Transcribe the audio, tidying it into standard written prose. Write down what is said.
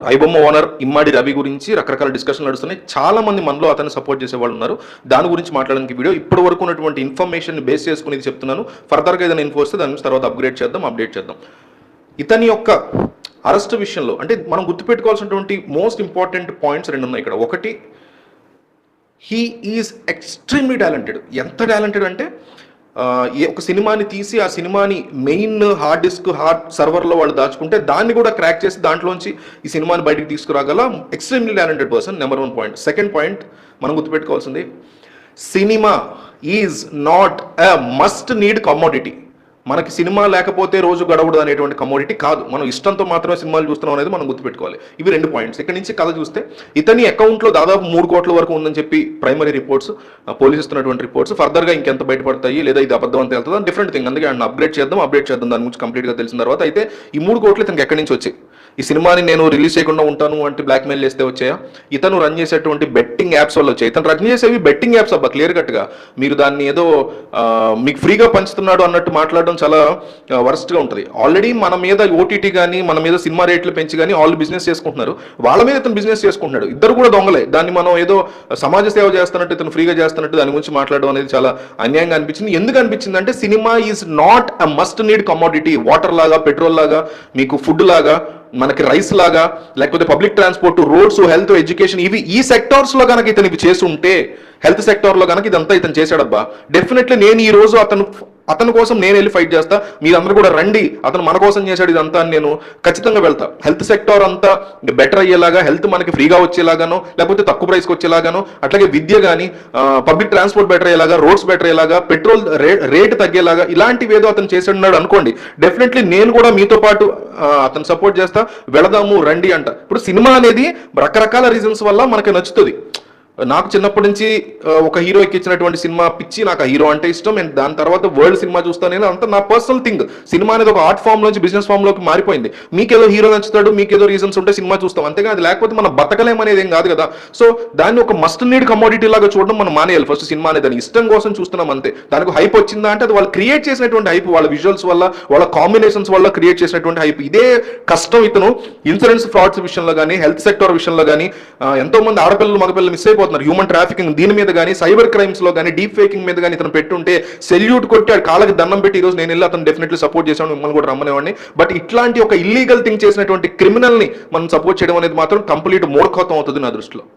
IBomma owner ఇమ్మాడి Ravi గురించి రకరకాల discussion నడుస్తున్నాయి. చాలా మంది మనలో అతన్ని సపోర్ట్ చేసే వాళ్ళు ఉన్నారు. దాని గురించి మాట్లాడడానికి వీడియో ఇప్పటి వరకు ఉన్నటువంటి ఇన్ఫర్మేషన్ బేస్ చేసుకుని ఇది చెప్తున్నాను. ఫర్దర్గా ఏదైనా ఇన్ఫో వస్తే దాని తర్వాత అప్డేట్ చేద్దాం. ఇతని యొక్క అరెస్ట్ విషయంలో అంటే మనం గుర్తుపెట్టుకోవాల్సినటువంటి మోస్ట్ ఇంపార్టెంట్ పాయింట్స్ రెండు ఉన్నాయి ఇక్కడ. ఒకటి, హీ ఈజ్ ఎక్స్ట్రీమ్లీ టాలెంటెడ్. ఎంత టాలెంటెడ్ అంటే ఒక సినిమాని తీసి ఆ సినిమాని మెయిన్ హార్డ్ డిస్క్ సర్వర్లో వాళ్ళు దాచుకుంటే దాన్ని కూడా క్రాక్ చేసి దాంట్లోంచి ఈ సినిమాని బయటికి తీసుకురాగల extremely talented person. Number 1 point. Second point మనం గుర్తుపెట్టుకోవాల్సింది, cinema is not a must need commodity. మనకి సినిమా లేకపోతే రోజు గడవడు అనేటువంటి కమోడిటీ కాదు. మనం ఇష్టంతో మాత్రమే సినిమాలు చూస్తున్నాం అనేది మనం గుర్తుపెట్టుకోవాలి. ఇవి 2 పాయింట్స్. ఇక్కడ నుంచి కథ చూస్తే ఇతని అకౌంట్లో దాదాపు 3 కోట్ల వరకు ఉందని చెప్పి ప్రైమరీ రిపోర్ట్స్, పోలీసు ఇస్తున్నటువంటి రిపోర్ట్స్. ఫర్దర్గా ఇంకెంత బయటపడతాయి లేదా ఇది అబద్ధం అంత వెళ్తుందా డిఫరెంట్ థింగ్. అందుకే ఆయన అప్డేట్ చేద్దాం దాని గురించి కంప్లీట్గా తెలిసిన తర్వాత. అయితే ఈ 3 కోట్లు ఇతనికి ఎక్కడి నుంచి వచ్చాయి? ఈ సినిమాని నేను రిలీజ్ చేయకుండా ఉంటాను అంటే బ్లాక్మెయిల్ చేస్తే వచ్చాయా? ఇతను రన్ చేసేటువంటి బెట్టింగ్ యాప్స్ వల్ల వచ్చాయి. ఇతను రన్ చేసేవి బెట్టింగ్ యాప్స్ అబ్బా, క్లియర్ కట్గా. మీరు దాన్ని ఏదో మీకు ఫ్రీగా పంచుతున్నాడు అన్నట్టు మాట్లాడడం చాలా వర్స్ట్గా ఉంటుంది. ఆల్రెడీ మన మీద ఓటీటీ కానీ మన మీద సినిమా రేట్లు పెంచి కానీ వాళ్ళు బిజినెస్ చేసుకుంటున్నారు. వాళ్ళ మీద ఇతను బిజినెస్ చేసుకుంటున్నాడు. ఇద్దరు కూడా దొంగలే. దాన్ని మనం ఏదో సమాజ సేవ చేస్తున్నట్టు ఇతను ఫ్రీగా చేస్తున్నట్టు దాని గురించి మాట్లాడడం అనేది చాలా అన్యాయంగా అనిపించింది. ఎందుకు అనిపించింది అంటే cinema is not a must need commodity. Water లాగా, పెట్రోల్ లాగా, మీకు ఫుడ్ లాగా, మనకి రైస్ లాగా, లేకపోతే public transport, roads, health, education, ఇవి ఈ సెక్టార్స్ లో కనుక ఇతను ఇవి చేసి ఉంటే, హెల్త్ సెక్టార్ లో కనుక ఇదంతా ఇతను చేశాడబ్బా, డెఫినెట్లీ నేను ఈ రోజు అతని కోసం నేను వెళ్ళి ఫైట్ చేస్తా. మీరందరూ కూడా రండి, అతను మన కోసం చేశాడు ఇదంతా అని నేను ఖచ్చితంగా వెళ్తా. హెల్త్ సెక్టార్ అంతా బెటర్ అయ్యేలాగా, హెల్త్ మనకి ఫ్రీగా వచ్చేలాగానో లేకపోతే తక్కువ ప్రైస్కి వచ్చేలాగానో, అట్లాగే విద్య కానీ, పబ్లిక్ ట్రాన్స్పోర్ట్ బెటర్ అయ్యేలాగా, రోడ్స్ బెటర్ అయ్యేలాగా, పెట్రోల్ రేట్ తగ్గేలాగా, ఇలాంటివి ఏదో అతను చేసాడు అనుకోండి, డెఫినెట్లీ నేను కూడా మీతో పాటు అతను సపోర్ట్ చేస్తా, వెళదాము రండి అంట. ఇప్పుడు సినిమా అనేది రకరకాల రీజన్స్ వల్ల మనకి నచ్చుతుంది. నాకు చిన్నప్పటి నుంచి ఒక హీరోకి ఇచ్చినటువంటి సినిమా పిచ్చి, నాకు ఆ హీరో అంటే ఇష్టం. నేను దాని తర్వాత వరల్డ్ సినిమా చూస్తాను. నేను అంతా నా పర్సనల్ థింగ్. సినిమా అనేది ఒక ఆర్ట్ ఫామ్ నుంచి బిజినెస్ ఫామ్ లోకి మారిపోయింది. మీకేదో హీరో నచ్చుతాడు, మీకేదో రీజన్స్ ఉంటే సినిమా చూస్తాం, అంతేగా. అది లేకపోతే మనం బతకలేమనేది ఏం కాదు కదా. సో దాన్ని ఒక మస్ట్ నీడ్ కమోడిటీ లాగా చూడడం మనం మానేయాలి. ఫస్ట్ సినిమా అనేది దాని ఇష్టం కోసం చూస్తున్నాం అంతే. దానికి హైప్ వచ్చిందా అంటే అది వాళ్ళు క్రియేట్ చేసినటువంటి హైప్, వాళ్ళ విజువల్స్ వల్ల, వాళ్ళ కాంబినేషన్స్ వల్ల క్రియేట్ చేసినటువంటి హైప్. ఇదే కష్టం ఇతను ఇన్సూరెన్స్ ఫ్రాడ్స్ విషయంలో కానీ, హెల్త్ సెక్టర్ విషయంలో కానీ, ఎంతో మంది ఆడపిల్లలు మగపిల్లలు మిస్ అయిపోతున్నారు. హ్యూమన్ ట్రాఫికింగ్ దీని మీద కానీ, సైబర్ క్రైమ్స్ లో కానీ, డీప్ ఫేకింగ్ మీద కానీ ఇతను పెట్టుంటే సెల్యూట్ కొట్టి ఆ కాళ్ళకి దండం పెట్టి ఈరోజు నేను వెళ్ళి అతను డెఫినెట్లీ సపోర్ట్ చేశాను, మిమ్మల్ని కూడా రమ్మనేవాడిని. బట్ ఇట్లాంటి ఒక ఇల్లీగల్ థింగ్ చేసినటువంటి క్రిమినల్ ని మనం సపోర్ట్ చేయడం అనేది మాత్రం కంప్లీట్ మూర్ఖత్వం అవుతుంది నా దృష్టిలో.